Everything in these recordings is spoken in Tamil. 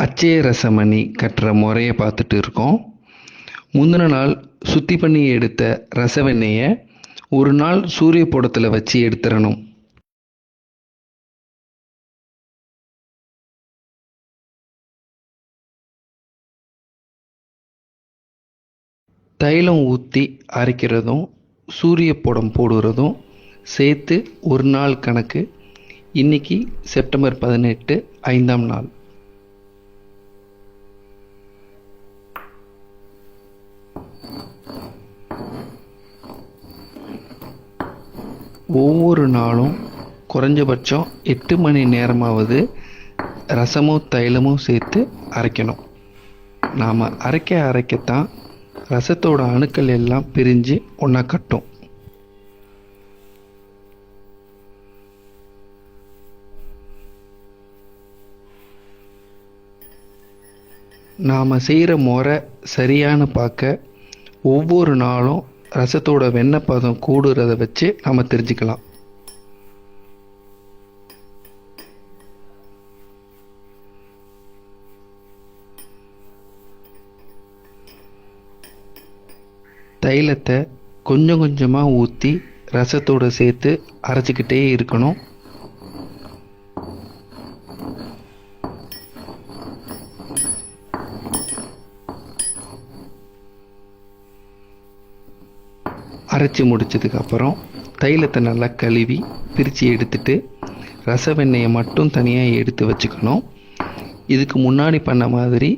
அச்சய ரசமணி கட்டுற முறையை பார்த்துட்டு இருக்கோம். முந்தின நாள் சுத்தி பண்ணி எடுத்த ரசவெண்ணெயை ஒரு நாள் சூரிய படத்தில் வச்சு எடுத்துடணும். தைலம் ஊற்றி அரைக்கிறதும் சூரிய படம் போடுறதும் சேர்த்து ஒரு நாள் கணக்கு. இன்னைக்கு செப்டம்பர் 18, 5ஆம் நாள். ஒவ்வொரு நாளும் குறைஞ்சபட்சம் 8 மணி நேரமாவது ரசமும் தைலமும் சேர்த்து அரைக்கணும். நாம் அரைக்கத்தான் ரசத்தோட அணுக்கள் எல்லாம் பிரிஞ்சு ஒன்றா கட்டும். நாம் செய்கிற முறை சரியானு பார்க்க ஒவ்வொரு நாளும் ரசத்தோட வெண்ணெய் பதம் கூடுறத வச்சு நம்ம தெரிஞ்சுக்கலாம். தைலத்தை கொஞ்சம் கொஞ்சமாக ஊற்றி ரசத்தோடு சேர்த்து அரைச்சிக்கிட்டே இருக்கணும். அரைச்சி முடிச்சதுக்கப்புறம் தைலத்தை நல்லா கழுவி பிரித்து எடுத்துட்டு ரச வெண்ணெயை மட்டும் தனியாக எடுத்து வச்சுக்கணும். இதுக்கு முன்னாடி பண்ண மாதிரி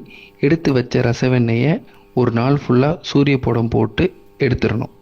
எடுத்து வச்ச ரச வெண்ணெயை ஒரு நாள் ஃபுல்லாக சூரிய படம் போட்டு எடுத்துடணும்.